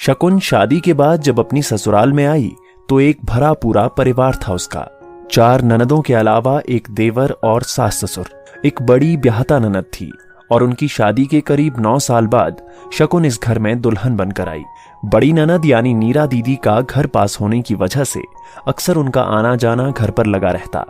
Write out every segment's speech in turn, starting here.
शकुन शादी के बाद जब अपनी ससुराल में आई तो एक भरा पूरा परिवार था उसका। 4 ननदों के अलावा एक देवर और सास ससुर। एक बड़ी ब्याहता ननद थी और उनकी शादी के करीब 9 साल बाद शकुन इस घर में दुल्हन बनकर आई। बड़ी ननद यानी नीरा दीदी का घर पास होने की वजह से अक्सर उनका आना जाना घर पर लगा रहता।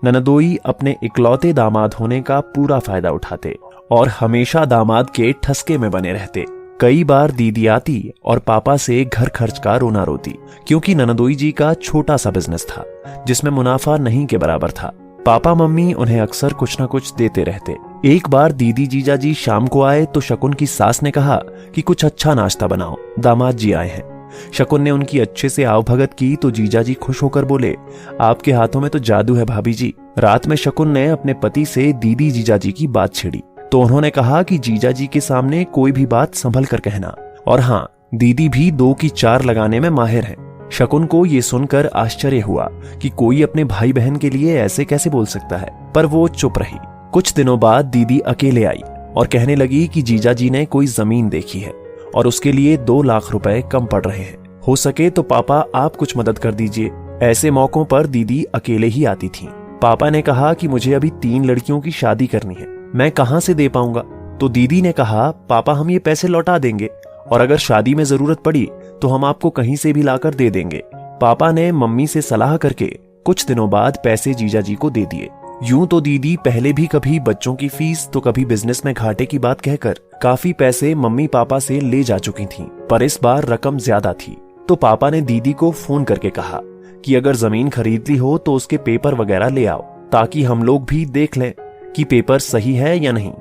ननदोई अपने इकलौते दामाद होने का पूरा फायदा उठाते और हमेशा दामाद के ठसके में बने रहते। कई बार दीदी आती और पापा से घर खर्च का रोना रोती, क्योंकि ननदोई जी का छोटा सा बिजनेस था जिसमें मुनाफा नहीं के बराबर था। पापा मम्मी उन्हें अक्सर कुछ न कुछ देते रहते। एक बार दीदी जीजा जी शाम को आए तो शकुन की सास ने कहा कि कुछ अच्छा नाश्ता बनाओ, दामाद जी आए हैं। शकुन ने उनकी अच्छे से आवभगत की तो जीजा जी खुश होकर बोले, आपके हाथों में तो जादू है भाभी जी। रात में शकुन ने अपने पति से दीदी जीजा जी की बात छेड़ी तो उन्होंने कहा कि जीजा जी के सामने कोई भी बात संभल कर कहना, और हाँ, दीदी भी 2 की 4 लगाने में माहिर है। शकुन को ये सुनकर आश्चर्य हुआ कि कोई अपने भाई बहन के लिए ऐसे कैसे बोल सकता है, पर वो चुप रही। कुछ दिनों बाद दीदी अकेले आई और कहने लगी कि जीजा जी ने कोई जमीन देखी है और उसके लिए 2 लाख रुपए कम पड़ रहे हैं। हो सके तो पापा आप कुछ मदद कर दीजिए। ऐसे मौकों पर दीदी अकेले ही आती थी। पापा ने कहा कि मुझे अभी 3 लड़कियों की शादी करनी है, मैं कहां से दे पाऊंगा। तो दीदी ने कहा, पापा हम ये पैसे लौटा देंगे और अगर शादी में जरूरत पड़ी तो हम आपको कहीं से भी लाकर दे देंगे। पापा ने मम्मी से सलाह करके कुछ दिनों बाद पैसे जीजा जी को दे दिए। यूं तो दीदी पहले भी कभी बच्चों की फीस तो कभी बिजनेस में घाटे की बात कहकर काफी पैसे मम्मी पापा से ले जा चुकी थीं, पर इस बार रकम ज्यादा थी। तो पापा ने दीदी को फोन करके कहा कि अगर जमीन खरीदनी हो तो उसके पेपर वगैरह ले आओ, ताकि हम लोग भी देख लें कि पेपर सही है या नहीं।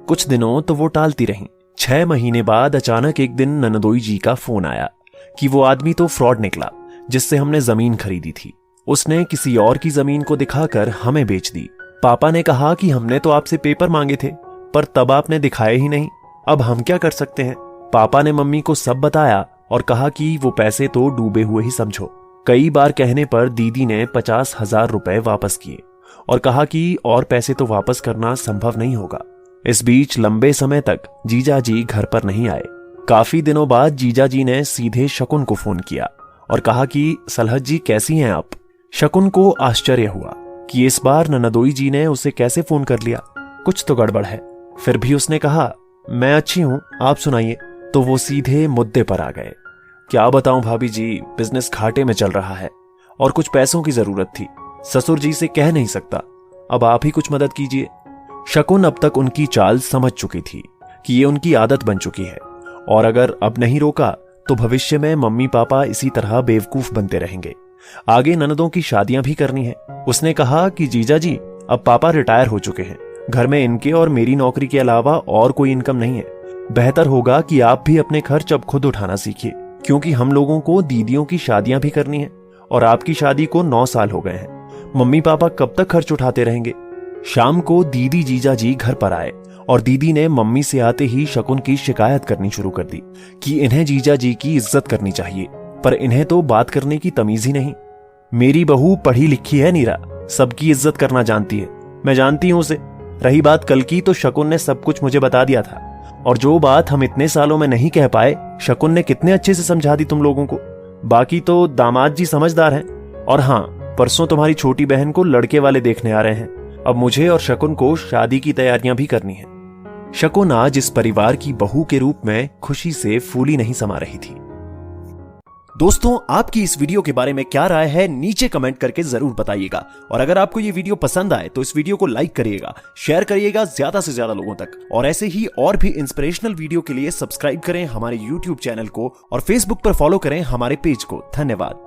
कुछ दिनों तो वो टालती रहीं। 6 महीने बाद अचानक एक दिन ननदोई जी का फोन आया कि वो आदमी तो फ्रॉड निकला जिससे हमने जमीन खरीदी थी। उसने किसी और की जमीन को दिखाकर हमें बेच दी। पापा ने कहा कि हमने तो आपसे पेपर मांगे थे पर तब आपने दिखाए ही नहीं, अब हम क्या कर सकते हैं। पापा ने मम्मी को सब बताया और कहा कि वो पैसे तो डूबे हुए ही समझो। कई बार कहने पर दीदी ने 50,000 रुपए वापस किए और कहा कि और पैसे तो वापस करना संभव नहीं होगा। इस बीच लंबे समय तक जीजा जी घर पर नहीं आए। काफी दिनों बाद जीजा जी ने सीधे शकुन को फोन किया और कहा कि सलहत जी कैसी हैं आप। शकुन को आश्चर्य हुआ कि इस बार ननदोई जी ने उसे कैसे फोन कर लिया, कुछ तो गड़बड़ है। फिर भी उसने कहा, मैं अच्छी हूं, आप सुनाइए। तो वो सीधे मुद्दे पर आ गए। क्या बताऊं भाभी जी, बिजनेस घाटे में चल रहा है और कुछ पैसों की जरूरत थी। ससुर जी से कह नहीं सकता, अब आप ही कुछ मदद कीजिए। शकुन अब तक उनकी चाल समझ चुकी थी कि ये उनकी आदत बन चुकी है और अगर अब नहीं रोका तो भविष्य में मम्मी पापा इसी तरह बेवकूफ बनते रहेंगे। आगे ननदों की शादियां भी करनी है। उसने कहा कि जीजा जी, अब पापा रिटायर हो चुके हैं, घर में इनके और मेरी नौकरी के अलावा और कोई इनकम नहीं है। बेहतर होगा कि आप भी अपने खर्च अब खुद उठाना सीखिए, क्योंकि हम लोगों को दीदियों की शादियां भी करनी है और आपकी शादी को 9 साल हो गए हैं। मम्मी पापा कब तक खर्च उठाते रहेंगे। शाम को दीदी जीजा जी घर पर आए और दीदी ने मम्मी से आते ही शकुन की शिकायत करनी शुरू कर दी कि इन्हें जीजा जी की इज्जत करनी चाहिए, पर इन्हें तो बात करने की तमीज ही नहीं। मेरी बहू पढ़ी लिखी है नीरा, सबकी इज्जत करना जानती है, मैं जानती हूं उसे। रही बात कल की, तो शकुन ने सब कुछ मुझे बता दिया था और जो बात हम इतने सालों में नहीं कह पाए, शकुन ने कितने अच्छे से समझा दी तुम लोगों को। बाकी तो दामाद जी समझदार हैं। और हाँ, परसों तुम्हारी छोटी बहन को लड़के वाले देखने आ रहे हैं। अब मुझे और शकुन को शादी की तैयारियां भी करनी है। शकुन आज इस परिवार की बहू के रूप में खुशी से फूली नहीं समा रही थी। दोस्तों, आपकी इस वीडियो के बारे में क्या राय है, नीचे कमेंट करके जरूर बताइएगा। और अगर आपको ये वीडियो पसंद आए तो इस वीडियो को लाइक करिएगा, शेयर करिएगा ज्यादा से ज्यादा लोगों तक। और ऐसे ही और भी इंस्पिरेशनल वीडियो के लिए सब्सक्राइब करें हमारे YouTube चैनल को और Facebook पर फॉलो करें हमारे पेज को। धन्यवाद।